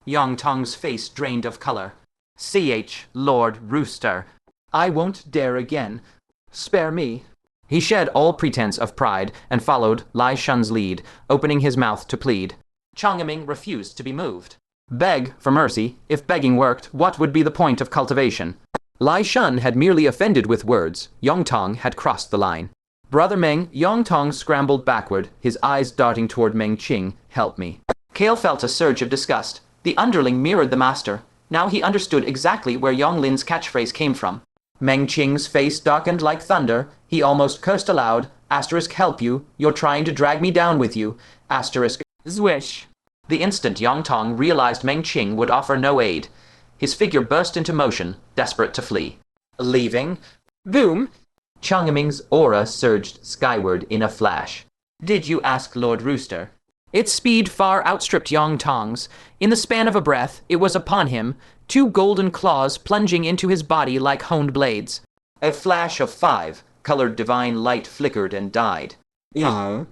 Yang Tong's face drained of color. Lord Rooster. I won't dare again. Spare me. He shed all pretense of pride and followed Lai Shun's lead, opening his mouth to plead. Changming refused to be moved. Beg for mercy. If begging worked, what would be the point of cultivation? Lai Shun had merely offended with words. Yang Tong had crossed the line. Brother Meng, Yang Tong scrambled backward, his eyes darting toward Meng Qing. Help me. Kale felt a surge of disgust. The underling mirrored the master. Now he understood exactly where Yang Lin's catchphrase came from. Meng Qing's face darkened like thunder. He almost cursed aloud. Help you. You're trying to drag me down with you. Zwish. The instant Yang Tong realized Meng Qing would offer no aid, his figure burst into motion, desperate to flee. Leaving? Boom! Changming's aura surged skyward in a flash. Did you ask Lord Rooster? Its speed far outstripped Yang Tong's. In the span of a breath, it was upon him, two golden claws plunging into his body like honed blades. A flash of 5, colored divine light flickered and died. Yeah.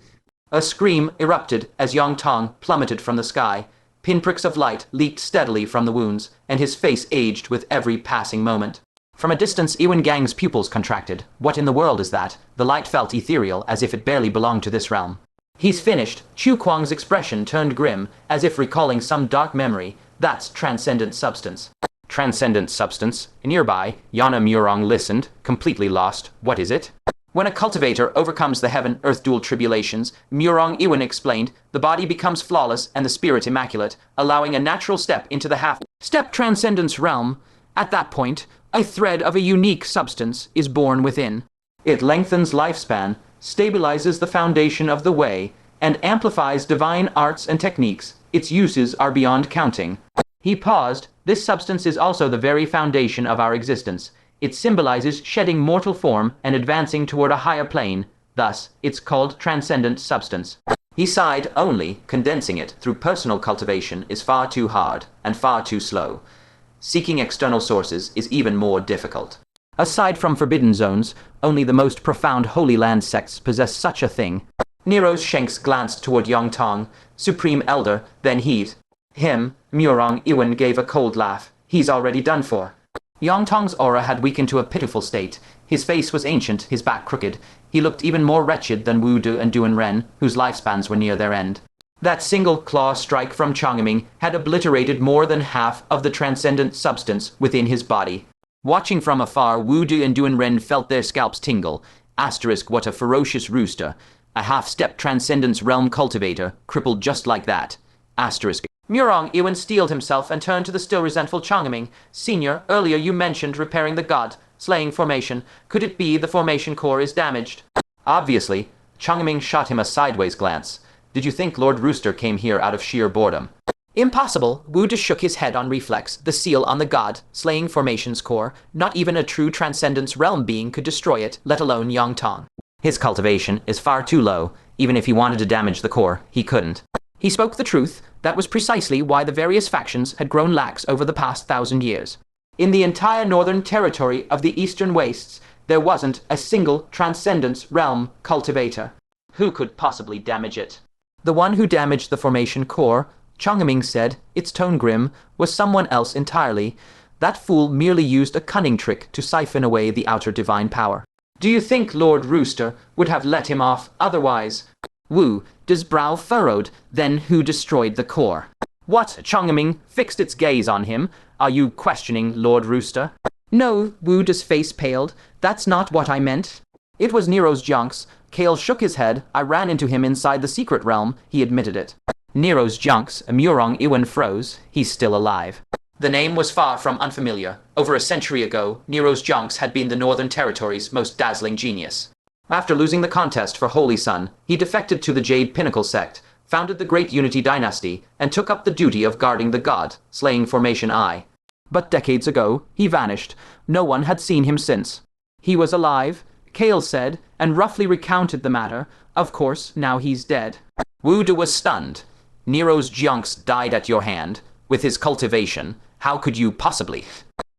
A scream erupted as Yang Tong plummeted from the sky. Pinpricks of light leaked steadily from the wounds, and his face aged with every passing moment. From a distance, Ewan Gang's pupils contracted. What in the world is that? The light felt ethereal, as if it barely belonged to this realm. He's finished. Chu Kuang's expression turned grim, as if recalling some dark memory. That's Transcendent Substance. Transcendent Substance. Nearby, Yana Murong listened, completely lost. What is it? When a cultivator overcomes the heaven-earth dual tribulations, Murong Ewan explained, the body becomes flawless and the spirit immaculate, allowing a natural step into the half-step transcendence realm. At that point, a thread of a unique substance is born within. It lengthens lifespan, stabilizes the foundation of the way, and amplifies divine arts and techniques. Its uses are beyond counting. He paused. This substance is also the very foundation of our existence. It symbolizes shedding mortal form and advancing toward a higher plane. Thus, it's called Transcendent Substance. He sighed. Only condensing it through personal cultivation is far too hard and far too slow. Seeking external sources is even more difficult. Aside from forbidden zones, only the most profound Holy Land sects possess such a thing. Nero's Shanks glanced toward Yang Tong, Supreme Elder, then heaved. Him, Murong Ewan gave a cold laugh. He's already done for. Yang Tong's aura had weakened to a pitiful state. His face was ancient, his back crooked. He looked even more wretched than Wu Du and Duan Ren, whose lifespans were near their end. That single claw strike from Changming had obliterated more than half of the transcendent substance within his body. Watching from afar, Wu Du and Duan Ren felt their scalps tingle. What a ferocious rooster. A half-step transcendence realm cultivator, crippled just like that. Murong Ewan steeled himself and turned to the still resentful Changming. Senior, earlier you mentioned repairing the god, slaying formation. Could it be the formation core is damaged? Obviously. Changming shot him a sideways glance. Did you think Lord Rooster came here out of sheer boredom? Impossible. Wu just shook his head on reflex. The seal on the god, slaying formation's core. Not even a true transcendence realm being could destroy it, let alone Yang Tong. His cultivation is far too low. Even if he wanted to damage the core, he couldn't. He spoke the truth. That was precisely why the various factions had grown lax over the past 1,000 years. In the entire northern territory of the eastern wastes, there wasn't a single transcendence realm cultivator. Who could possibly damage it? The one who damaged the formation core, Changming said, its tone grim, was someone else entirely. That fool merely used a cunning trick to siphon away the outer divine power. Do you think Lord Rooster would have let him off otherwise? Wu, his brow furrowed. Then who destroyed the core? What? Changming fixed its gaze on him. Are you questioning Lord Rooster? No, Wu's face paled. That's not what I meant. It was Nero's junks. Kale shook his head. I ran into him inside the secret realm. He admitted it. Nero's junks, Murong Ewan froze. He's still alive. The name was far from unfamiliar. Over a century ago, Nero's junks had been the Northern Territory's most dazzling genius. After losing the contest for Holy Sun, he defected to the Jade Pinnacle Sect, founded the Great Unity Dynasty, and took up the duty of guarding the god, slaying Formation I. But decades ago, he vanished. No one had seen him since. He was alive, Kale said, and roughly recounted the matter. Of course, now he's dead. Wu Du was stunned. Nero's junks died at your hand. With his cultivation, how could you possibly?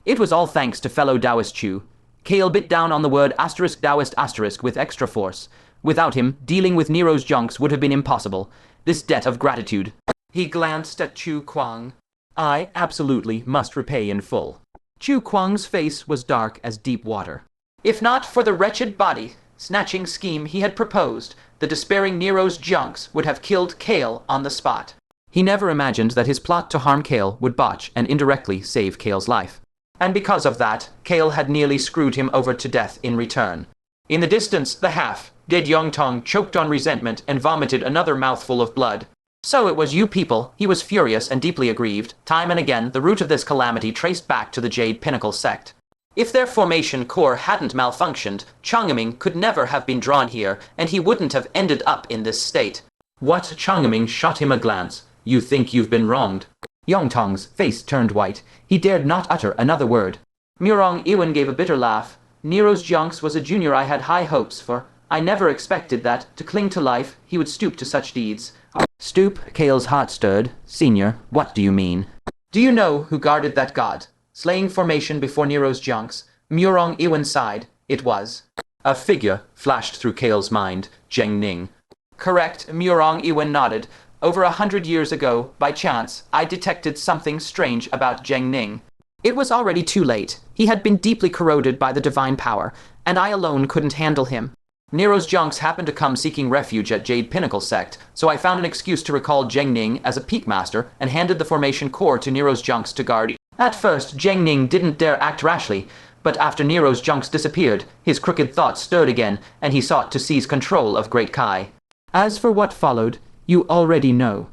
It was all thanks to fellow Taoist Chu. Kale bit down on the word *Taoist* with extra force. Without him, dealing with Nero's junks would have been impossible. This debt of gratitude. He glanced at Chu Kuang. I absolutely must repay in full. Chu Kuang's face was dark as deep water. If not for the wretched body-snatching scheme he had proposed, the despairing Nero's junks would have killed Kale on the spot. He never imagined that his plot to harm Kale would botch and indirectly save Kale's life. And because of that, Kale had nearly screwed him over to death in return. In the distance, the half-dead Yongtong choked on resentment and vomited another mouthful of blood. So it was you people. He was furious and deeply aggrieved. Time and again, the root of this calamity traced back to the Jade Pinnacle Sect. If their formation core hadn't malfunctioned, Changming could never have been drawn here, and he wouldn't have ended up in this state. What? Changming shot him a glance. You think you've been wronged? Yongtong's face turned white. He dared not utter another word. Murong Iwan gave a bitter laugh. Nero's Junks was a junior I had high hopes for. I never expected that, to cling to life, he would stoop to such deeds. Stoop? Kale's heart stirred. Senior, what do you mean? Do you know who guarded that god? Slaying formation before Nero's Junks. Murong Iwan sighed. It was. A figure flashed through Kale's mind. Jeng Ning. Correct, Murong Iwan nodded. Over 100 years ago, by chance, I detected something strange about Jeng Ning. It was already too late. He had been deeply corroded by the divine power, and I alone couldn't handle him. Nero's Junks happened to come seeking refuge at Jade Pinnacle Sect, so I found an excuse to recall Jeng Ning as a peak master and handed the formation core to Nero's Junks to guard. At first, Jeng Ning didn't dare act rashly, but after Nero's Junks disappeared, his crooked thoughts stirred again, and he sought to seize control of Great Kai. As for what followed, you already know.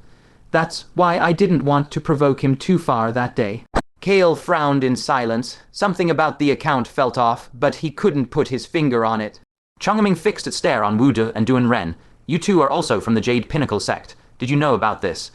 That's why I didn't want to provoke him too far that day. Kale frowned in silence. Something about the account felt off, but he couldn't put his finger on it. Changming fixed its stare on Wu De and Duan Ren. You two are also from the Jade Pinnacle Sect. Did you know about this?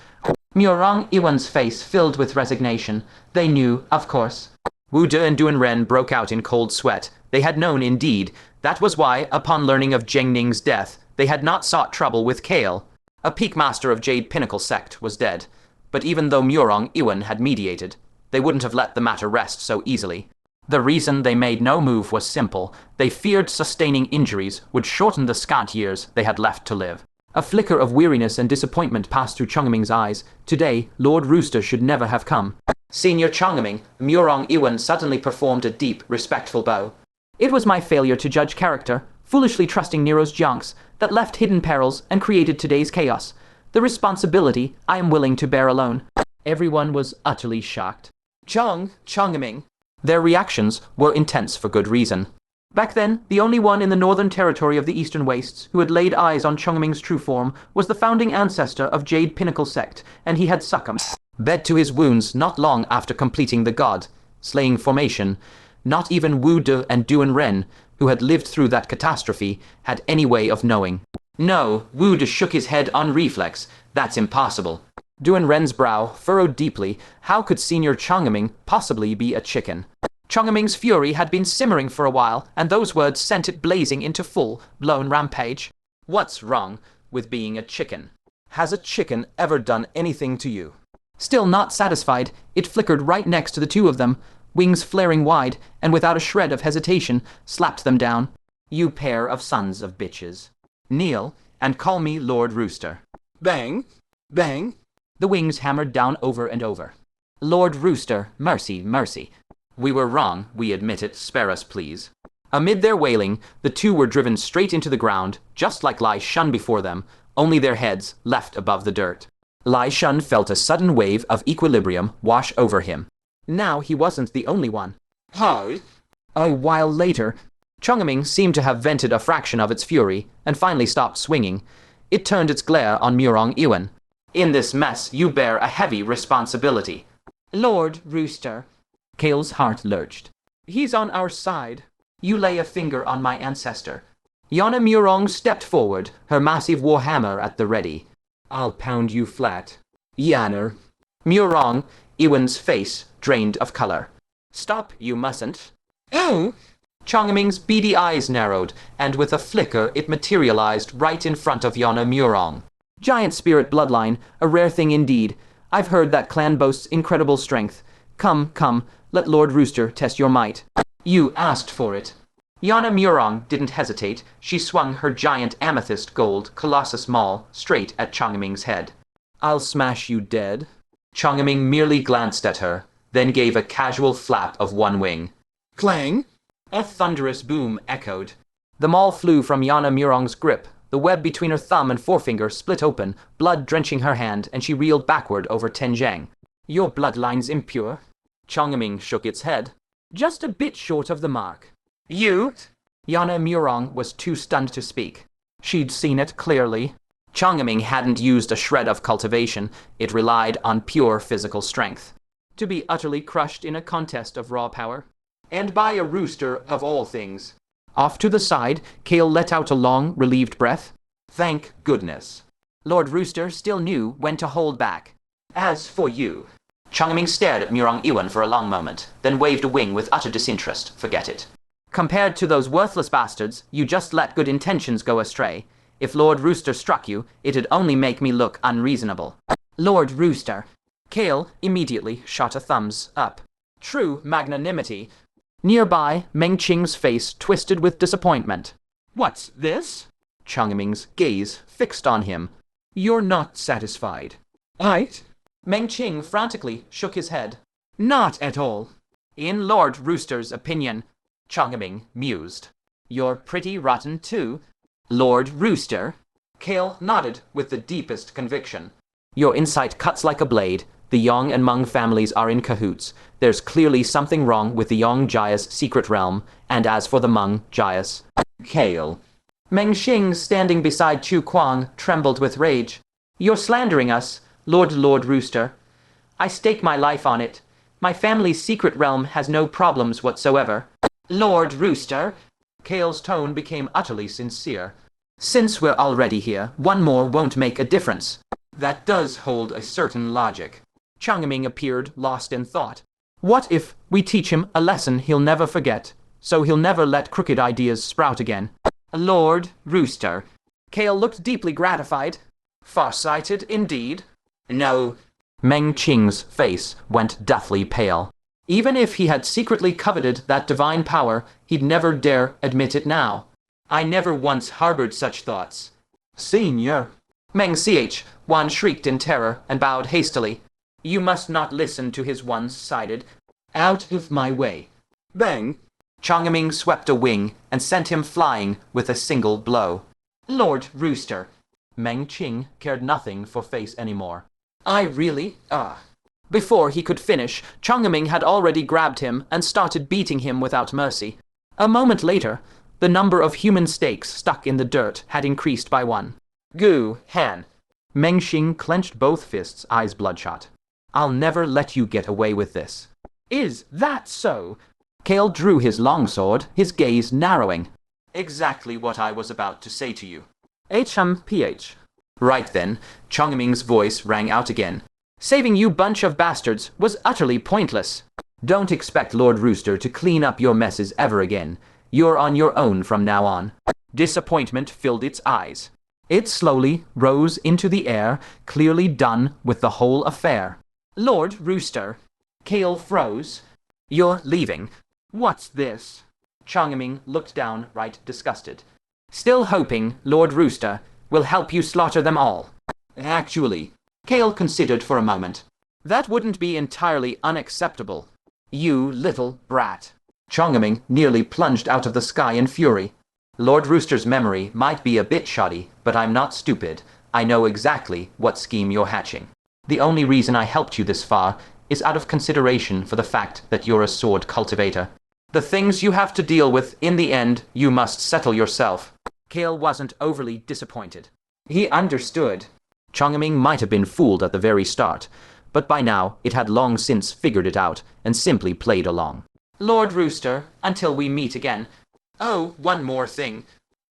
Murong Iwan's face filled with resignation. They knew, of course. Wu De and Duan Ren broke out in cold sweat. They had known indeed. That was why, upon learning of Jeng Ning's death, they had not sought trouble with Kale. A peak master of Jade Pinnacle Sect was dead, but even though Murong Iwan had mediated, they wouldn't have let the matter rest so easily. The reason they made no move was simple. They feared sustaining injuries would shorten the scant years they had left to live. A flicker of weariness and disappointment passed through Changming's eyes. Today, Lord Rooster should never have come. Senior Changming, Murong Iwan suddenly performed a deep, respectful bow. It was my failure to judge character, foolishly trusting Nero's Junks, that left hidden perils and created today's chaos. The responsibility I am willing to bear alone. Everyone was utterly shocked. Changming. Their reactions were intense for good reason. Back then, the only one in the northern territory of the Eastern Wastes who had laid eyes on Changming's true form was the founding ancestor of Jade Pinnacle Sect, and he had succumbed. Bled to his wounds not long after completing the god-slaying formation. Not even Wu De and Duan Ren, who had lived through that catastrophe, had any way of knowing. No, Wu De shook his head on reflex. That's impossible. Duan Ren's brow furrowed deeply. How could Senior Changming possibly be a chicken? Changming's fury had been simmering for a while, and those words sent it blazing into full-blown rampage. What's wrong with being a chicken? Has a chicken ever done anything to you? Still not satisfied, it flickered right next to the two of them, wings flaring wide, and without a shred of hesitation, slapped them down. You pair of sons of bitches. Kneel, and call me Lord Rooster. Bang! Bang! The wings hammered down over and over. Lord Rooster, mercy, mercy. We were wrong, we admit it, spare us please. Amid their wailing, the two were driven straight into the ground, just like Lai Shun before them, only their heads left above the dirt. Lai Shun felt a sudden wave of equilibrium wash over him. Now he wasn't the only one. Hi. A while later, Changming seemed to have vented a fraction of its fury, and finally stopped swinging. It turned its glare on Murong Iwan. In this mess, you bear a heavy responsibility. Lord Rooster. Kale's heart lurched. He's on our side. You lay a finger on my ancestor. Yana Murong stepped forward, her massive warhammer at the ready. I'll pound you flat. Yanner. Murong, Iwan's face drained of color. Stop, you mustn't. Oh! Changming's beady eyes narrowed, and with a flicker it materialized right in front of Yana Murong. Giant spirit bloodline, a rare thing indeed. I've heard that clan boasts incredible strength. Come, let Lord Rooster test your might. You asked for it. Yana Murong didn't hesitate. She swung her giant amethyst gold Colossus Maul straight at Changming's head. I'll smash you dead. Changming merely glanced at her, then gave a casual flap of one wing. Clang! A thunderous boom echoed. The maul flew from Yana Murong's grip. The web between her thumb and forefinger split open, blood drenching her hand, and she reeled backward over Tenjang. Your bloodline's impure. Changming shook its head. Just a bit short of the mark. You? Yana Murong was too stunned to speak. She'd seen it clearly. Changming hadn't used a shred of cultivation. It relied on pure physical strength. To be utterly crushed in a contest of raw power. And by a rooster of all things. Off to the side, Kale let out a long, relieved breath. Thank goodness. Lord Rooster still knew when to hold back. As for you... Changming stared at Murong Iwan for a long moment, then waved a wing with utter disinterest. Forget it. Compared to those worthless bastards, you just let good intentions go astray. If Lord Rooster struck you, it'd only make me look unreasonable. Lord Rooster. Kale immediately shot a thumbs up. True magnanimity. Nearby, Meng Qing's face twisted with disappointment. What's this? Changming's gaze fixed on him. You're not satisfied. Meng Qing frantically shook his head. Not at all. In Lord Rooster's opinion, Changming mused. You're pretty rotten too. Lord Rooster? Kale nodded with the deepest conviction. Your insight cuts like a blade. The Yong and Meng families are in cahoots. There's clearly something wrong with the Yong Jayas' secret realm, and as for the Meng Jayas... Kale. Meng Qing, standing beside Chu Kuang, trembled with rage. You're slandering us, Lord Rooster. I stake my life on it. My family's secret realm has no problems whatsoever. Lord Rooster? Kale's tone became utterly sincere. Since we're already here, one more won't make a difference. That does hold a certain logic. Changming appeared lost in thought. What if we teach him a lesson he'll never forget, so he'll never let crooked ideas sprout again? Lord Rooster. Kale looked deeply gratified. Farsighted indeed. No. Meng Qing's face went deathly pale. Even if he had secretly coveted that divine power, he'd never dare admit it now. I never once harbored such thoughts. Senior. Meng Wan shrieked in terror and bowed hastily. You must not listen to his one-sided. Out of my way. Bang! Changming swept a wing and sent him flying with a single blow. Lord Rooster. Meng Qing cared nothing for face anymore. I really... Before he could finish, Changming had already grabbed him and started beating him without mercy. A moment later, the number of human stakes stuck in the dirt had increased by one. Gu, Han. Meng Qing clenched both fists, eyes bloodshot. I'll never let you get away with this. Is that so? Kale drew his longsword, his gaze narrowing. Exactly what I was about to say to you. HMPH. Right then, Changming's voice rang out again. Saving you bunch of bastards was utterly pointless. Don't expect Lord Rooster to clean up your messes ever again. You're on your own from now on. Disappointment filled its eyes. It slowly rose into the air, clearly done with the whole affair. Lord Rooster. Kale froze. You're leaving. What's this? Changming looked downright disgusted. Still hoping Lord Rooster will help you slaughter them all. Actually, Kale considered for a moment. That wouldn't be entirely unacceptable. You little brat. Changming nearly plunged out of the sky in fury. Lord Rooster's memory might be a bit shoddy, but I'm not stupid. I know exactly what scheme you're hatching. The only reason I helped you this far is out of consideration for the fact that you're a sword cultivator. The things you have to deal with, in the end, you must settle yourself. Kale wasn't overly disappointed. He understood. Changming might have been fooled at the very start, but by now it had long since figured it out and simply played along. Lord Rooster, until we meet again. Oh, one more thing.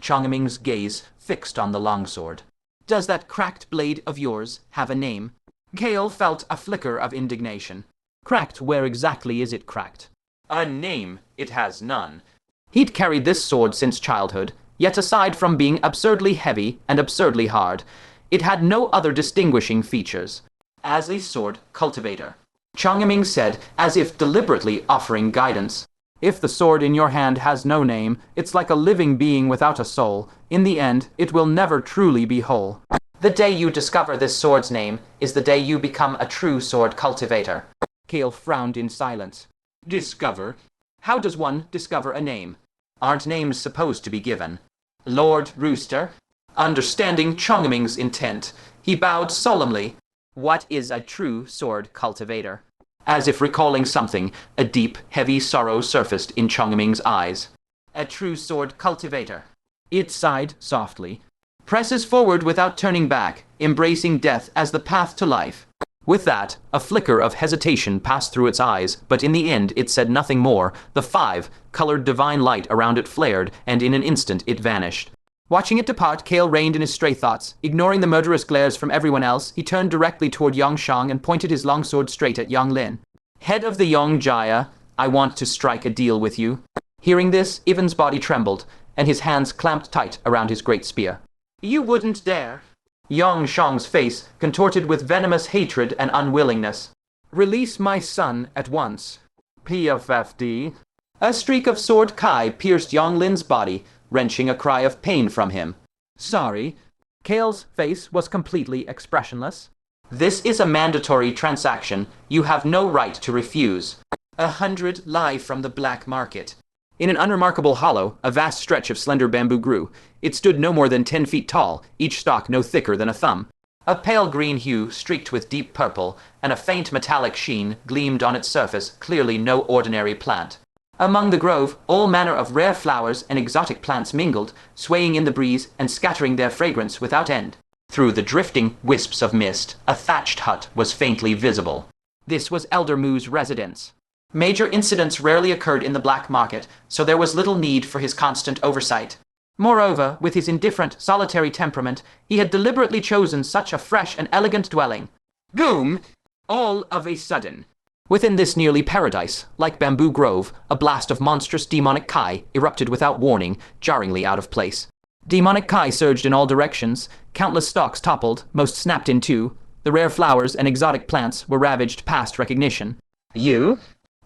Changming's gaze fixed on the longsword. Does that cracked blade of yours have a name? Kale felt a flicker of indignation. Cracked, where exactly is it cracked? A name, it has none. He'd carried this sword since childhood, yet aside from being absurdly heavy and absurdly hard, it had no other distinguishing features. As a sword cultivator, Changming said, as if deliberately offering guidance. If the sword in your hand has no name, it's like a living being without a soul. In the end, it will never truly be whole. The day you discover this sword's name is the day you become a true sword cultivator. Kale frowned in silence. Discover? How does one discover a name? Aren't names supposed to be given? Lord Rooster? Understanding Chongming's intent, he bowed solemnly. What is a true sword cultivator? As if recalling something, a deep, heavy sorrow surfaced in Chongming's eyes. A true sword cultivator. It sighed softly. Presses forward without turning back, embracing death as the path to life. With that, a flicker of hesitation passed through its eyes, but in the end it said nothing more. The 5-colored divine light around it flared, and in an instant it vanished. Watching it depart, Kale reined in his stray thoughts. Ignoring the murderous glares from everyone else, he turned directly toward Yongshang and pointed his longsword straight at Yonglin. Head of the Yongjaya, I want to strike a deal with you. Hearing this, Ivan's body trembled, and his hands clamped tight around his great spear. You wouldn't dare. Yongshang's face contorted with venomous hatred and unwillingness. Release my son at once. PFFD. A streak of sword Kai pierced Yonglin's body, wrenching a cry of pain from him. Sorry. Kale's face was completely expressionless. This is a mandatory transaction. You have no right to refuse. 100 live from the black market. In an unremarkable hollow, a vast stretch of slender bamboo grew. It stood no more than 10 feet tall, each stalk no thicker than a thumb. A pale green hue streaked with deep purple, and a faint metallic sheen gleamed on its surface, clearly no ordinary plant. Among the grove, all manner of rare flowers and exotic plants mingled, swaying in the breeze and scattering their fragrance without end. Through the drifting wisps of mist, a thatched hut was faintly visible. This was Elder Moo's residence. Major incidents rarely occurred in the black market, so there was little need for his constant oversight. Moreover, with his indifferent, solitary temperament, he had deliberately chosen such a fresh and elegant dwelling. Boom! All of a sudden. Within this nearly paradise, like Bamboo Grove, a blast of monstrous demonic Kai erupted without warning, jarringly out of place. Demonic Kai surged in all directions, countless stalks toppled, most snapped in two. The rare flowers and exotic plants were ravaged past recognition. You?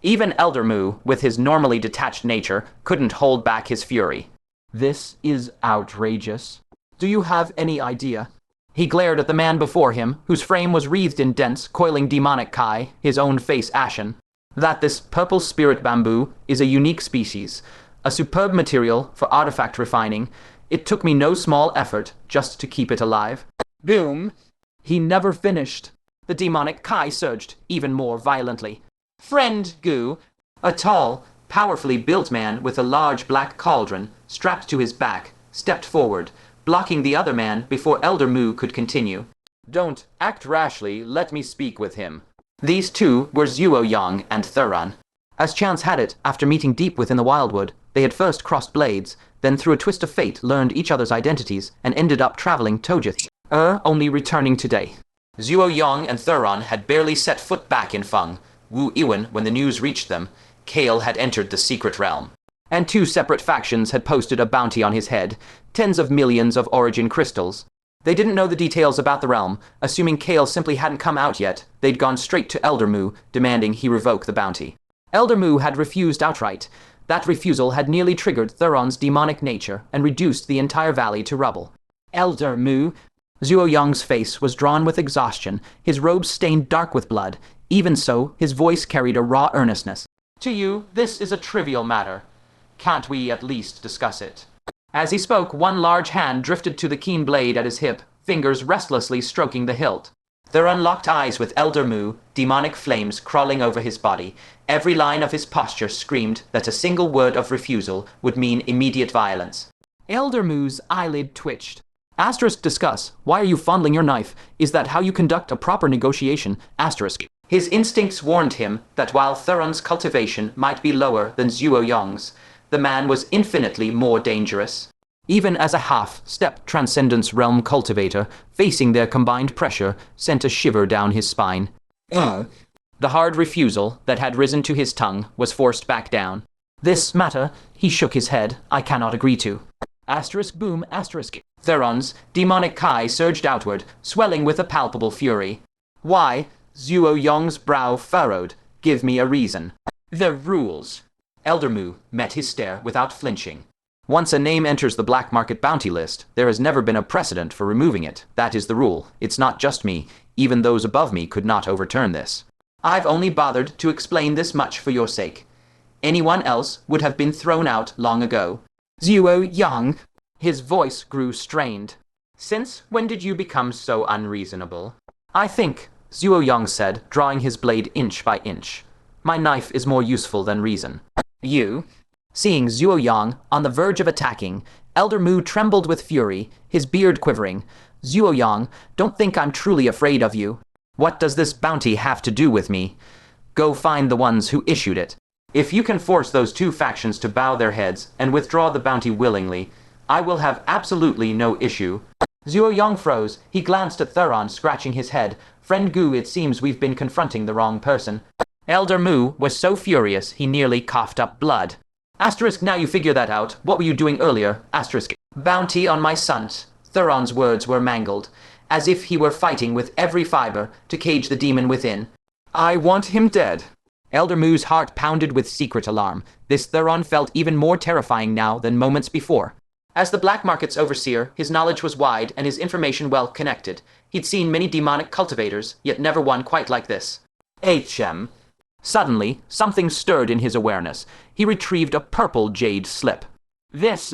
Even Elder Moo, with his normally detached nature, couldn't hold back his fury. This is outrageous. Do you have any idea? He glared at the man before him, whose frame was wreathed in dense, coiling demonic Kai, his own face ashen. That this purple spirit bamboo is a unique species, a superb material for artifact refining. It took me no small effort just to keep it alive. Boom! He never finished. The demonic Kai surged even more violently. Friend Gu, a tall, powerfully built man with a large black cauldron strapped to his back, stepped forward, blocking the other man before Elder Moo could continue. Don't act rashly, let me speak with him. These two were Zuo Yang and Thuron. As chance had it, after meeting deep within the wildwood, they had first crossed blades, then through a twist of fate learned each other's identities, and ended up traveling Tojith, only returning today. Zuo Yang and Thuron had barely set foot back in Feng. Wu Iwen, when the news reached them, Kale had entered the secret realm. And two separate factions had posted a bounty on his head, tens of millions of origin crystals. They didn't know the details about the realm. Assuming Kale simply hadn't come out yet, they'd gone straight to Elder Moo, demanding he revoke the bounty. Elder Moo had refused outright. That refusal had nearly triggered Thuron's demonic nature and reduced the entire valley to rubble. Elder Moo. Zuo Yang's face was drawn with exhaustion, his robes stained dark with blood. Even so, his voice carried a raw earnestness. To you, this is a trivial matter. Can't we at least discuss it? As he spoke, one large hand drifted to the keen blade at his hip, fingers restlessly stroking the hilt. Thuron locked eyes with Elder Moo, demonic flames crawling over his body. Every line of his posture screamed that a single word of refusal would mean immediate violence. Elder Moo's eyelid twitched. Asterisk discuss. Why are you fondling your knife? Is that how you conduct a proper negotiation? Asterisk. His instincts warned him that while Thuron's cultivation might be lower than Zuo Yang's, the man was infinitely more dangerous. Even as a half-step Transcendence realm cultivator, facing their combined pressure sent a shiver down his spine. The hard refusal that had risen to his tongue was forced back down. This matter, he shook his head, I cannot agree to. Asterisk boom, asterisk. Thuron's demonic Kai surged outward, swelling with a palpable fury. Why? Zuo Yang's brow furrowed. Give me a reason. The rules. Elder Moo met his stare without flinching. Once a name enters the black market bounty list, there has never been a precedent for removing it. That is the rule. It's not just me. Even those above me could not overturn this. I've only bothered to explain this much for your sake. Anyone else would have been thrown out long ago. Zuo Yang. His voice grew strained. Since when did you become so unreasonable? I think, Zuo Yang said, drawing his blade inch by inch. My knife is more useful than reason. You? Seeing Zuo Yang on the verge of attacking, Elder Mu trembled with fury, his beard quivering. Zuo Yang, don't think I'm truly afraid of you. What does this bounty have to do with me? Go find the ones who issued it. If you can force those two factions to bow their heads and withdraw the bounty willingly, I will have absolutely no issue. Zuo Yang froze. He glanced at Thuron, scratching his head. Friend Gu, it seems we've been confronting the wrong person. Elder Mu was so furious he nearly coughed up blood. Asterisk, now you figure that out. What were you doing earlier? Asterisk. Bounty on my sons. Thuron's words were mangled, as if he were fighting with every fiber to cage the demon within. I want him dead. Elder Mu's heart pounded with secret alarm. This Thuron felt even more terrifying now than moments before. As the black market's overseer, his knowledge was wide and his information well connected. He'd seen many demonic cultivators, yet never one quite like this. HM. Suddenly, something stirred in his awareness. He retrieved a purple jade slip. This...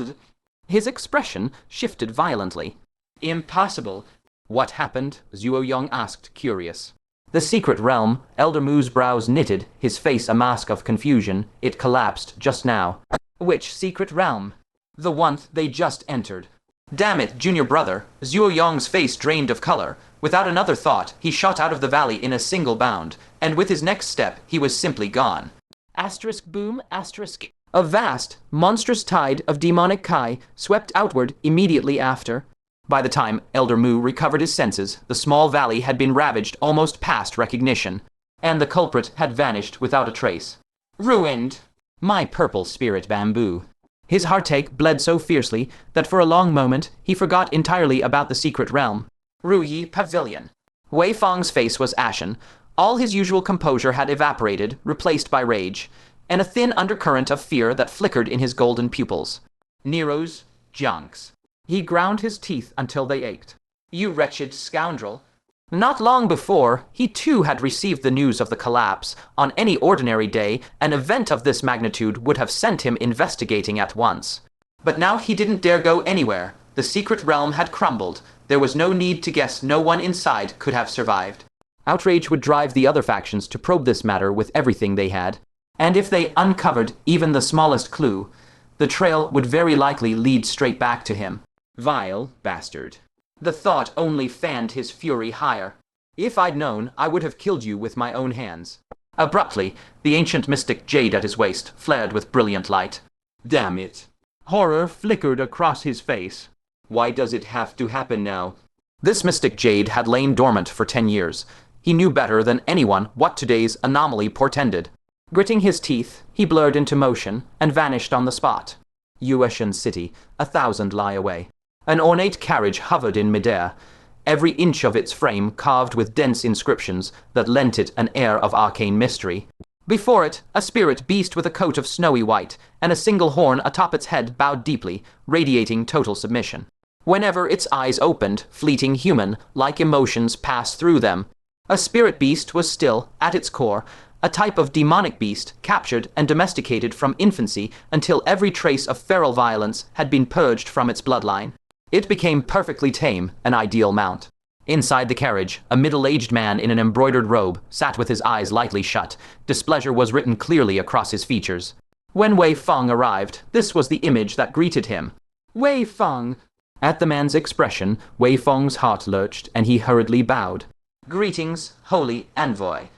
His expression shifted violently. Impossible. What happened? Zuo Yang asked, curious. The secret realm. Elder Mu's brows knitted, his face a mask of confusion. It collapsed just now. Which secret realm? The one they just entered. Damn it, junior brother. Zuo Yang's face drained of color. Without another thought, he shot out of the valley in a single bound, and with his next step, he was simply gone. Asterisk boom, asterisk. A vast, monstrous tide of demonic Kai swept outward immediately after. By the time Elder Mu recovered his senses, the small valley had been ravaged almost past recognition, and the culprit had vanished without a trace. Ruined. My purple spirit bamboo. His heartache bled so fiercely that for a long moment he forgot entirely about the secret realm. Ruyi Pavilion. Wei Fang's face was ashen. All his usual composure had evaporated, replaced by rage, and a thin undercurrent of fear that flickered in his golden pupils. Nero's junks. He ground his teeth until they ached. You wretched scoundrel. Not long before, he too had received the news of the collapse. On any ordinary day, an event of this magnitude would have sent him investigating at once. But now he didn't dare go anywhere. The secret realm had crumbled. There was no need to guess no one inside could have survived. Outrage would drive the other factions to probe this matter with everything they had. And if they uncovered even the smallest clue, the trail would very likely lead straight back to him. Vile bastard. The thought only fanned his fury higher. If I'd known, I would have killed you with my own hands. Abruptly, the ancient mystic jade at his waist flared with brilliant light. Damn it. Horror flickered across his face. Why does it have to happen now? This mystic jade had lain dormant for 10 years. He knew better than anyone what today's anomaly portended. Gritting his teeth, he blurred into motion and vanished on the spot. Yueshan City, 1,000 li away. An ornate carriage hovered in midair, every inch of its frame carved with dense inscriptions that lent it an air of arcane mystery. Before it, a spirit beast with a coat of snowy white, and a single horn atop its head bowed deeply, radiating total submission. Whenever its eyes opened, fleeting human-like emotions passed through them. A spirit beast was still, at its core, a type of demonic beast captured and domesticated from infancy until every trace of feral violence had been purged from its bloodline. It became perfectly tame, an ideal mount. Inside the carriage, a middle-aged man in an embroidered robe sat with his eyes lightly shut. Displeasure was written clearly across his features. When Wei Feng arrived, this was the image that greeted him. Wei Feng! At the man's expression, Wei Feng's heart lurched, and he hurriedly bowed. Greetings, holy envoy.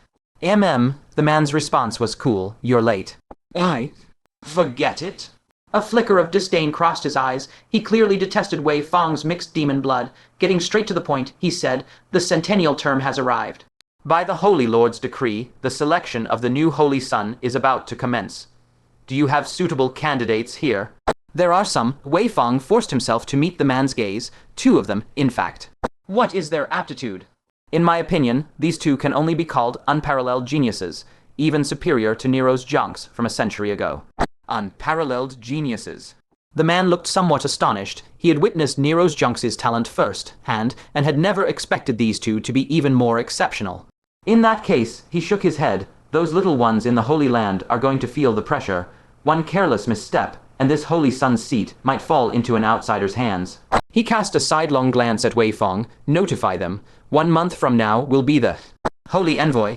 The man's response was cool. You're late. I... Forget it. A flicker of disdain crossed his eyes. He clearly detested Wei Feng's mixed demon blood. Getting straight to the point, he said, the centennial term has arrived. By the Holy Lord's decree, the selection of the new Holy Son is about to commence. Do you have suitable candidates here? There are some. Wei Feng forced himself to meet the man's gaze. 2 of them, in fact. What is their aptitude? In my opinion, these 2 can only be called unparalleled geniuses, even superior to Nero's junks from a century ago. Unparalleled geniuses. The man looked somewhat astonished. He had witnessed Nero's Junks' talent first hand and had never expected these two to be even more exceptional. In that case, he shook his head. Those little ones in the Holy Land are going to feel the pressure. One careless misstep, and this Holy Sun's seat might fall into an outsider's hands. He cast a sidelong glance at Wei Fong. Notify them. 1 month from now will be the Holy Envoy.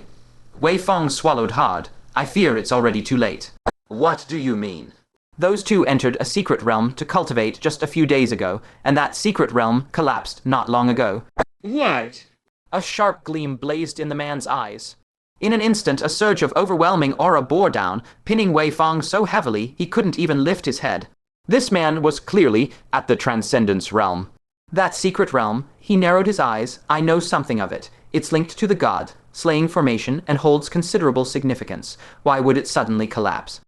Wei Fong swallowed hard. I fear it's already too late. What do you mean? Those two entered a secret realm to cultivate just a few days ago, and that secret realm collapsed not long ago. What? A sharp gleam blazed in the man's eyes. In an instant, a surge of overwhelming aura bore down, pinning Wei Fong so heavily he couldn't even lift his head. This man was clearly at the Transcendence realm. That secret realm, he narrowed his eyes. I know something of it. It's linked to the god, slaying formation, and holds considerable significance. Why would it suddenly collapse?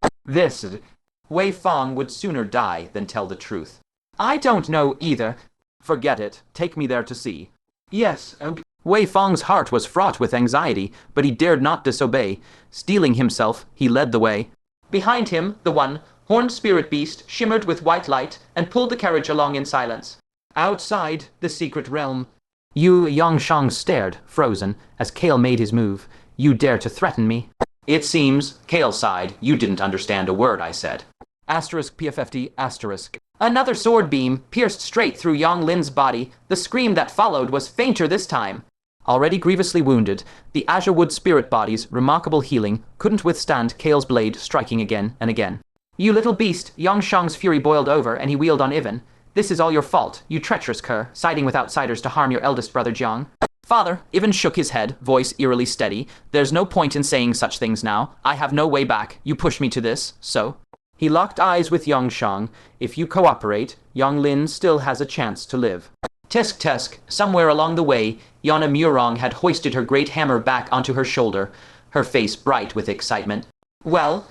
Wei Fong would sooner die than tell the truth. I don't know either. Forget it. Take me there to see. Yes, okay. Wei Fong's heart was fraught with anxiety, but he dared not disobey. Steeling himself, he led the way. Behind him, the one horned spirit beast shimmered with white light and pulled the carriage along in silence. Outside the secret realm. Yongshang stared, frozen, as Kale made his move. You dare to threaten me? It seems, Kale sighed, you didn't understand a word I said. *PFFD**. Another sword beam pierced straight through Yang Lin's body. The scream that followed was fainter this time. Already grievously wounded, the Azurewood spirit body's remarkable healing couldn't withstand Kale's blade striking again and again. You little beast! Yongshang's fury boiled over and he wheeled on Ivan. This is all your fault, you treacherous cur, siding with outsiders to harm your eldest brother Jiang. Father, Ivan shook his head, voice eerily steady. There's no point in saying such things now. I have no way back. You pushed me to this, so... He locked eyes with Yongshang. If you cooperate, Yang Lin still has a chance to live. Tesk, somewhere along the way, Yana Murong had hoisted her great hammer back onto her shoulder, her face bright with excitement. Well,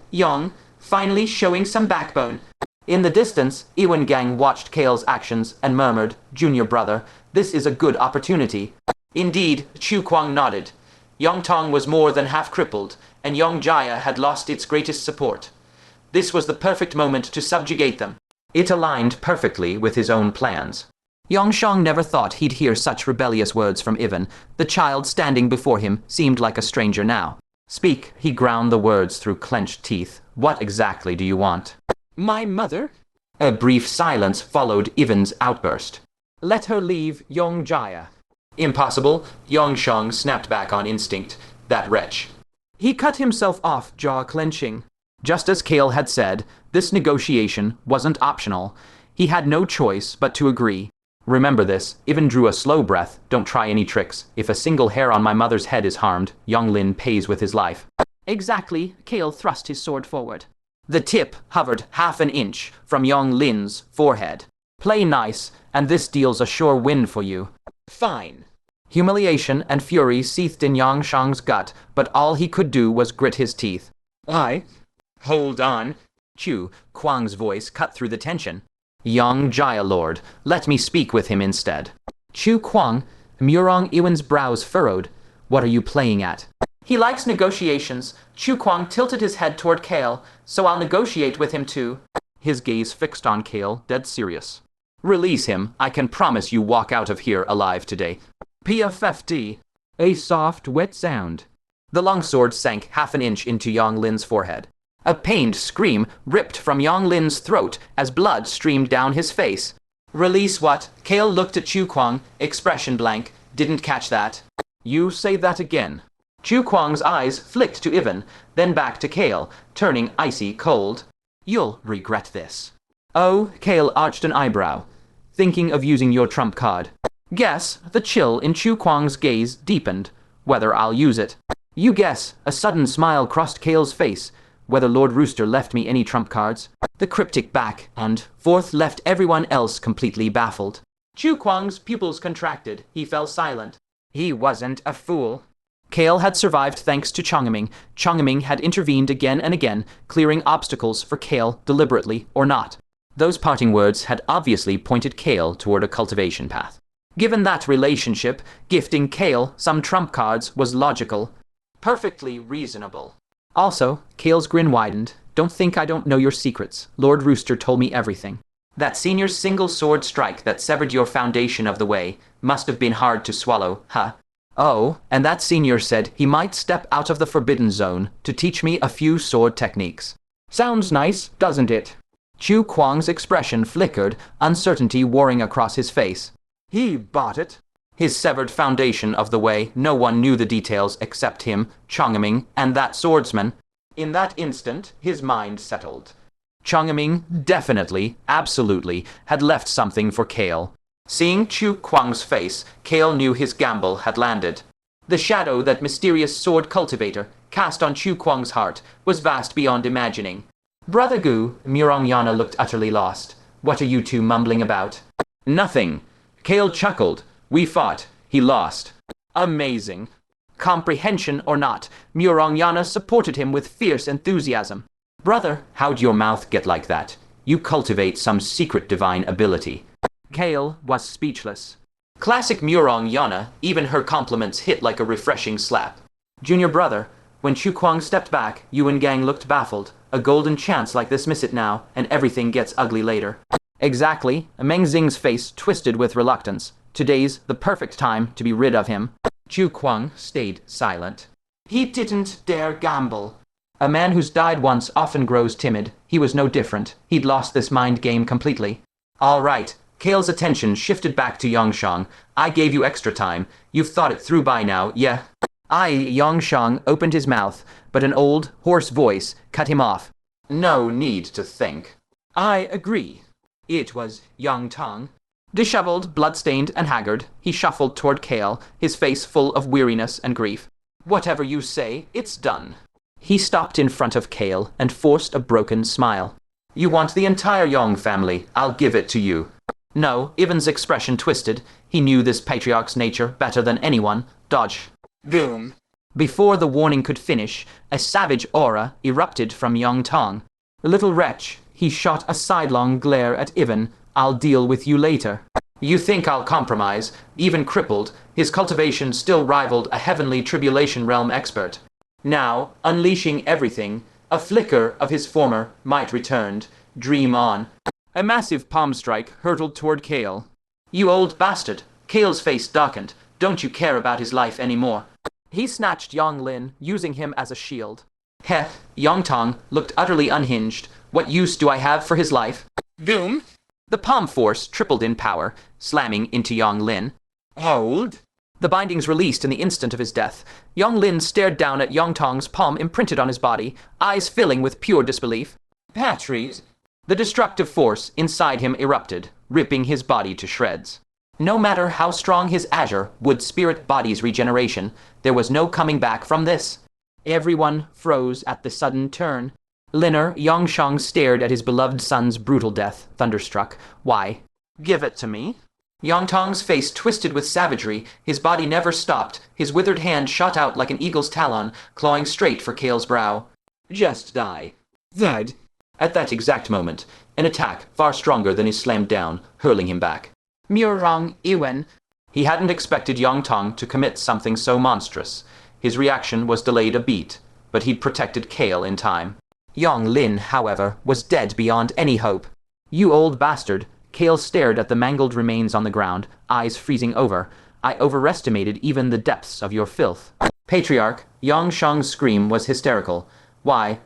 Yang, finally showing some backbone. In the distance, Iwan Gang watched Kale's actions and murmured, Junior brother, this is a good opportunity. Indeed, Chu Kuang nodded. Yongtong was more than half crippled, and Yongjaya had lost its greatest support. This was the perfect moment to subjugate them. It aligned perfectly with his own plans. Yongshang never thought he'd hear such rebellious words from Ivan. The child standing before him seemed like a stranger now. Speak, he ground the words through clenched teeth. What exactly do you want? My mother? A brief silence followed Ivan's outburst. Let her leave Yongjaya. Impossible. Yongshang snapped back on instinct. That wretch. He cut himself off, jaw clenching. Just as Kale had said, this negotiation wasn't optional. He had no choice but to agree. Remember this, Ivan drew a slow breath. Don't try any tricks. If a single hair on my mother's head is harmed, Yang Lin pays with his life. Exactly, Kale thrust his sword forward. The tip hovered half an inch from Yang Lin's forehead. Play nice, and this deals a sure win for you. Fine. Humiliation and fury seethed in Yongshang's gut, but all he could do was grit his teeth. Hold on. Chu Kuang's voice cut through the tension. Yongjaya Lord, let me speak with him instead. Chu Kuang, Murong Iwan's brows furrowed. What are you playing at? He likes negotiations. Chu Kuang tilted his head toward Kale, so I'll negotiate with him too. His gaze fixed on Kale, dead serious. Release him. I can promise you walk out of here alive today. PFFD. A soft, wet sound. The longsword sank half an inch into Yang Lin's forehead. A pained scream ripped from Yang Lin's throat as blood streamed down his face. Release what? Kale looked at Chu Kuang, expression blank. Didn't catch that. You say that again. Chu Kuang's eyes flicked to Ivan, then back to Kale, turning icy cold. You'll regret this. Oh, Kale arched an eyebrow. Thinking of using your trump card. Guess. The chill in Chu Kuang's gaze deepened. Whether I'll use it. You guess. A sudden smile crossed Kale's face. Whether Lord Rooster left me any trump cards. The cryptic back and forth left everyone else completely baffled. Chu Kuang's pupils contracted. He fell silent. He wasn't a fool. Kale had survived thanks to Chongming. Chongming had intervened again and again, clearing obstacles for Kale, deliberately or not. Those parting words had obviously pointed Kale toward a cultivation path. Given that relationship, gifting Kale some trump cards was logical. Perfectly reasonable. Also, Kale's grin widened. Don't think I don't know your secrets. Lord Rooster told me everything. That senior's single sword strike that severed your foundation of the way must have been hard to swallow, huh? Oh, and that senior said he might step out of the forbidden zone to teach me a few sword techniques. Sounds nice, doesn't it? Chu Kuang's expression flickered, uncertainty warring across his face. He bought it. His severed foundation of the way, no one knew the details except him, Chongming, and that swordsman. In that instant, his mind settled. Chongming definitely, absolutely, had left something for Kale. Seeing Chu Kuang's face, Kale knew his gamble had landed. The shadow that mysterious sword cultivator cast on Chu Kuang's heart was vast beyond imagining. Brother Gu, Murong Yana looked utterly lost. What are you two mumbling about? Nothing. Kale chuckled. We fought. He lost. Amazing. Comprehension or not, Murong Yana supported him with fierce enthusiasm. Brother, how'd your mouth get like that? You cultivate some secret divine ability. Kale was speechless. Classic Murong Yana, even her compliments hit like a refreshing slap. Junior brother, when Chu Kuang stepped back, you and gang looked baffled. A golden chance like this miss it now, and everything gets ugly later. Exactly. Meng Xing's face twisted with reluctance. Today's the perfect time to be rid of him. Chu Kuang stayed silent. He didn't dare gamble. A man who's died once often grows timid. He was no different. He'd lost this mind game completely. All right. Kale's attention shifted back to Yongshang. I gave you extra time. You've thought it through by now, yeah? Yongshang opened his mouth, but an old, hoarse voice cut him off. No need to think. I agree. It was Yang Tong. Disheveled, blood-stained, and haggard, he shuffled toward Kale, his face full of weariness and grief. Whatever you say, it's done. He stopped in front of Kale and forced a broken smile. You want the entire Yong family. I'll give it to you. No, Ivan's expression twisted. He knew this patriarch's nature better than anyone. Dodge. Boom. Before the warning could finish, a savage aura erupted from Yang Tong. The little wretch, he shot a sidelong glare at Ivan. I'll deal with you later. You think I'll compromise? Even crippled, his cultivation still rivaled a heavenly tribulation realm expert. Now, unleashing everything, a flicker of his former might returned. Dream on. A massive palm strike hurtled toward Kale. You old bastard. Kale's face darkened. Don't you care about his life anymore? He snatched Yang Lin, using him as a shield. Heh, Yang Tong looked utterly unhinged. What use do I have for his life? Boom! The palm force tripled in power, slamming into Yang Lin. Hold! The bindings released in the instant of his death. Yang Lin stared down at Yang Tong's palm imprinted on his body, eyes filling with pure disbelief. Batteries! The destructive force inside him erupted, ripping his body to shreds. No matter how strong his azure would spirit body's regeneration, there was no coming back from this. Everyone froze at the sudden turn. Linner Yongshang stared at his beloved son's brutal death, thunderstruck. Why? Give it to me. Yang Tong's face twisted with savagery. His body never stopped. His withered hand shot out like an eagle's talon, clawing straight for Kale's brow. Just die. Thud. At that exact moment, an attack far stronger than his slammed down, hurling him back. Murong Iwen. He hadn't expected Yang Tong to commit something so monstrous. His reaction was delayed a beat, but he'd protected Kale in time. Yang Lin, however, was dead beyond any hope. You old bastard. Kale stared at the mangled remains on the ground, eyes freezing over. I overestimated even the depths of your filth. Patriarch, Yang Shang's scream was hysterical. Why?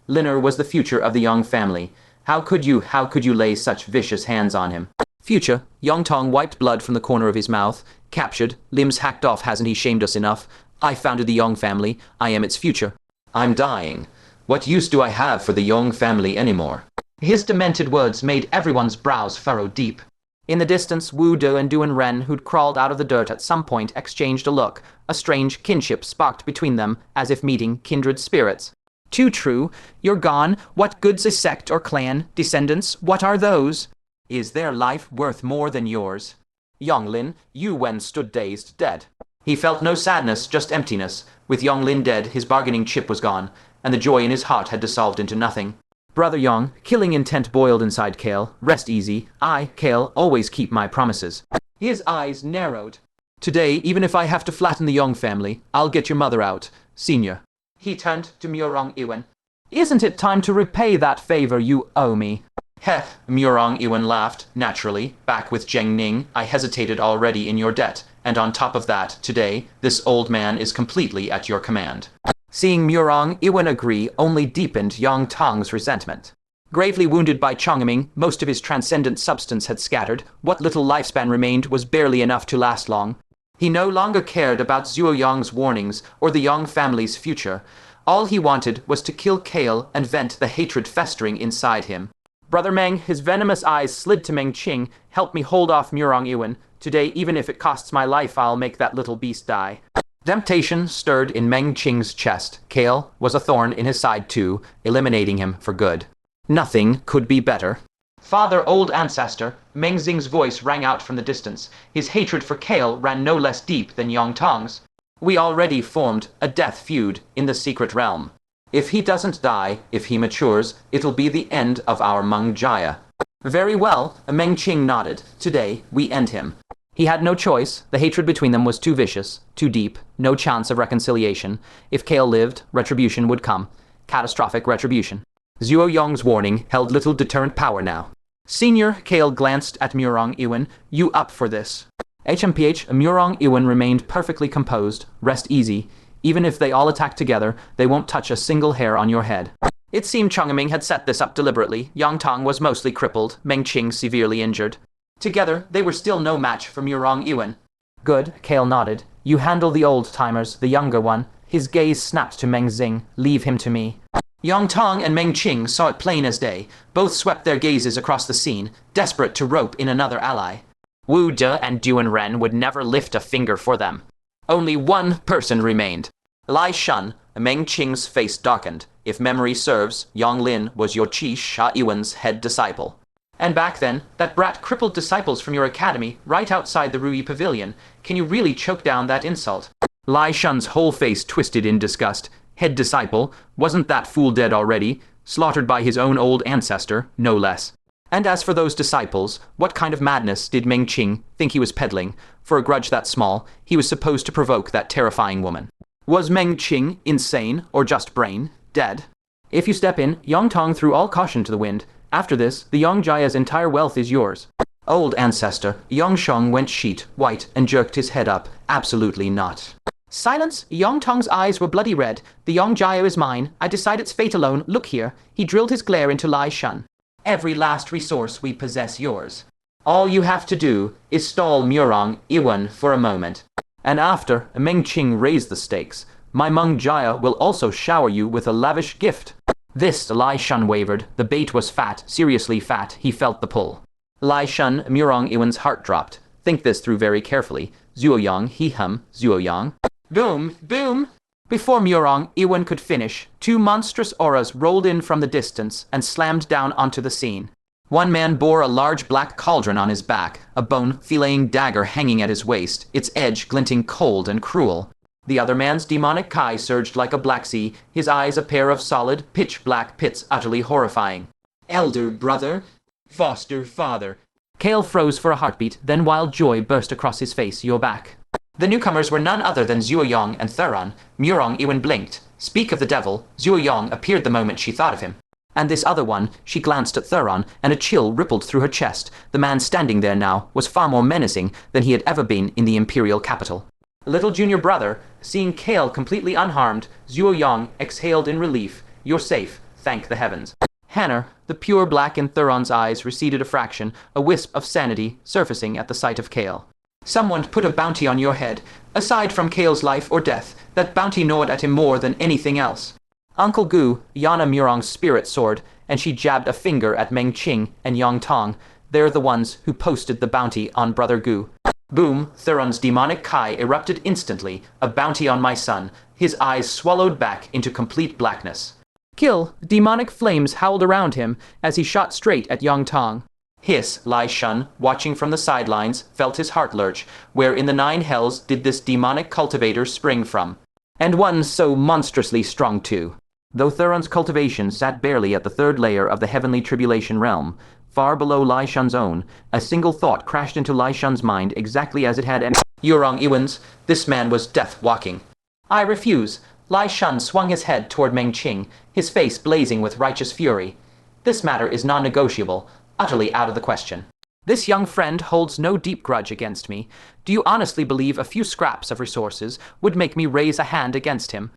Linner was the future of the Yang family. How could you lay such vicious hands on him? Future, Yang Tong wiped blood from the corner of his mouth. Captured, limbs hacked off, hasn't he shamed us enough? I founded the Yang family. I am its future. I'm dying. What use do I have for the Yang family anymore? His demented words made everyone's brows furrow deep. In the distance, Wu De and Duan Ren, who'd crawled out of the dirt at some point, exchanged a look. A strange kinship sparked between them, as if meeting kindred spirits. Too true. You're gone. What good's a sect or clan? Descendants, what are those? Is their life worth more than yours? Yang Lin, you Wen stood dazed, dead. He felt no sadness, just emptiness. With Yang Lin dead, his bargaining chip was gone, and the joy in his heart had dissolved into nothing. Brother Yang, killing intent boiled inside Kale. Rest easy. I, Kale, always keep my promises. His eyes narrowed. Today, even if I have to flatten the Yang family, I'll get your mother out. Senior. He turned to Murong Iwen. Isn't it time to repay that favor you owe me? Heh, Murong Iwan laughed, naturally. Back with Jeng Ning, I hesitated already in your debt, and on top of that, today, this old man is completely at your command. Seeing Murong Iwan agree only deepened Yang Tong's resentment. Gravely wounded by Chongming, most of his transcendent substance had scattered. What little lifespan remained was barely enough to last long. He no longer cared about Zhuo Yang's warnings or the Yang family's future. All he wanted was to kill Kale and vent the hatred festering inside him. Brother Meng, his venomous eyes slid to Meng Qing. Help me hold off Murong Iwan. Today, even if it costs my life, I'll make that little beast die. Temptation stirred in Meng Qing's chest. Kale was a thorn in his side too, eliminating him for good. Nothing could be better. Father, old ancestor, Meng Xing's voice rang out from the distance. His hatred for Kale ran no less deep than Yang Tong's. We already formed a death feud in the secret realm. If he doesn't die, if he matures, it'll be the end of our Meng Jaya. Very well, Meng Qing nodded. Today, we end him. He had no choice. The hatred between them was too vicious, too deep, no chance of reconciliation. If Kale lived, retribution would come. Catastrophic retribution. Zhuo Yong's warning held little deterrent power now. Senior, Kale glanced at Murong Iwan. You up for this? HMPH, Murong Iwan remained perfectly composed. Rest easy. Even if they all attack together, they won't touch a single hair on your head. It seemed Chongming had set this up deliberately. Yang Tong was mostly crippled, Meng Qing severely injured. Together, they were still no match for Murong Iwan. Good, Kale nodded. You handle the old-timers, the younger one. His gaze snapped to Meng Xing. Leave him to me. Yang Tong and Meng Qing saw it plain as day. Both swept their gazes across the scene, desperate to rope in another ally. Wu De and Duan Ren would never lift a finger for them. Only one person remained. Lai Shun. Meng Qing's face darkened. If memory serves, Yang Lin was your Qi Sha Iwan's head disciple. And back then, that brat crippled disciples from your academy right outside the Rui Pavilion. Can you really choke down that insult? Lai Shun's whole face twisted in disgust. Head disciple? Wasn't that fool dead already? Slaughtered by his own old ancestor, no less. And as for those disciples, what kind of madness did Meng Qing think he was peddling? For a grudge that small, he was supposed to provoke that terrifying woman. Was Meng Qing insane, or just brain, dead? If you step in, Yang Tong threw all caution to the wind. After this, the Yang Jaya's entire wealth is yours. Old ancestor, Yang Sheng went sheet, white, and jerked his head up. Absolutely not. Silence! Yang Tong's eyes were bloody red. The Yang Jaya is mine. I decide its fate alone. Look here. He drilled his glare into Lai Shun. Every last resource we possess yours. All you have to do is stall Murong Iwan for a moment. And after, Meng Qing raised the stakes. My Meng Jaya will also shower you with a lavish gift. This, Lai Shun wavered. The bait was fat, seriously fat. He felt the pull. Lai Shun, Murong Iwan's heart dropped. Think this through very carefully. Zhuo Yang, he hum, Zhuo Yang. Boom, boom. Before Murong Iwan could finish, two monstrous auras rolled in from the distance and slammed down onto the scene. One man bore a large black cauldron on his back, a bone-filleting dagger hanging at his waist, its edge glinting cold and cruel. The other man's demonic kai surged like a black sea, his eyes a pair of solid, pitch-black pits utterly horrifying. Elder brother, foster father. Kale froze for a heartbeat, then wild joy burst across his face. You're back. The newcomers were none other than Zhuo Yang and Thuron. Murong Iwan blinked. Speak of the devil, Zhuo Yang appeared the moment she thought of him. And this other one, she glanced at Thuron, and a chill rippled through her chest. The man standing there now was far more menacing than he had ever been in the imperial capital. Little junior brother, seeing Kale completely unharmed, Zhuo Yang exhaled in relief. You're safe, thank the heavens. Hanner, the pure black in Thuron's eyes receded a fraction, a wisp of sanity surfacing at the sight of Kale. Someone put a bounty on your head. Aside from Kale's life or death, that bounty gnawed at him more than anything else. Uncle Gu, Yana Murong's spirit soared, and she jabbed a finger at Meng Qing and Yang Tong. They're the ones who posted the bounty on Brother Gu. Boom, Thuron's demonic kai erupted instantly, a bounty on my son, his eyes swallowed back into complete blackness. Kill, demonic flames howled around him as he shot straight at Yang Tong. Hiss, Lai Shun, watching from the sidelines, felt his heart lurch. Where in the nine hells did this demonic cultivator spring from? And one so monstrously strong too. Though Thuron's cultivation sat barely at the third layer of the heavenly tribulation realm, far below Lai Shun's own, a single thought crashed into Lai Shun's mind exactly as it had entered Yurong Iwan's. This man was death walking. I refuse. Lai Shun swung his head toward Meng Qing, his face blazing with righteous fury. This matter is non-negotiable, utterly out of the question. This young friend holds no deep grudge against me. Do you honestly believe a few scraps of resources would make me raise a hand against him?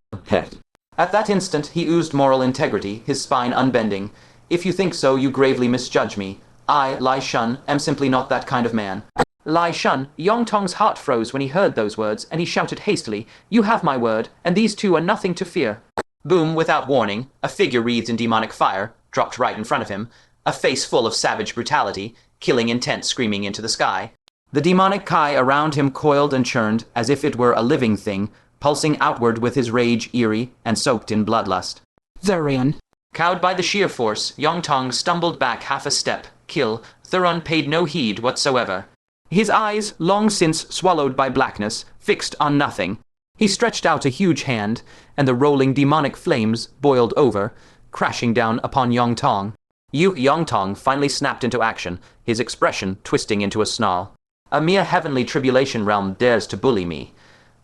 At that instant he oozed moral integrity, his spine unbending. If you think so, you gravely misjudge me. I, Lai Shun, am simply not that kind of man. Lai Shun, Yong Tong's heart froze when he heard those words, and he shouted hastily, "You have my word, and these two are nothing to fear." Boom, without warning, a figure wreathed in demonic fire, dropped right in front of him, a face full of savage brutality, killing intent screaming into the sky. The demonic Kai around him coiled and churned, as if it were a living thing, pulsing outward with his rage eerie and soaked in bloodlust. Thurian. Cowed by the sheer force, Yong Tong stumbled back half a step. Kill. Thuron paid no heed whatsoever. His eyes, long since swallowed by blackness, fixed on nothing. He stretched out a huge hand, and the rolling demonic flames boiled over, crashing down upon Yong Tong. Yong Tong finally snapped into action, his expression twisting into a snarl. A mere heavenly tribulation realm dares to bully me.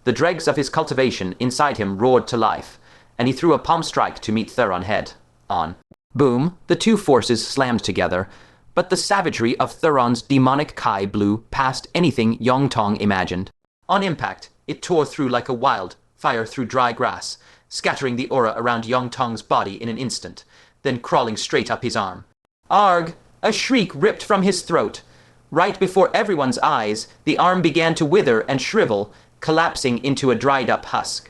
The dregs of his cultivation inside him roared to life, and he threw a palm strike to meet Thuron head on. Boom, the two forces slammed together, but the savagery of Thuron's demonic Kai blew past anything Yong Tong imagined. On impact, it tore through like a wild fire through dry grass, scattering the aura around Yong Tong's body in an instant, then crawling straight up his arm. Arg! A shriek ripped from his throat. Right before everyone's eyes, the arm began to wither and shrivel, collapsing into a dried-up husk.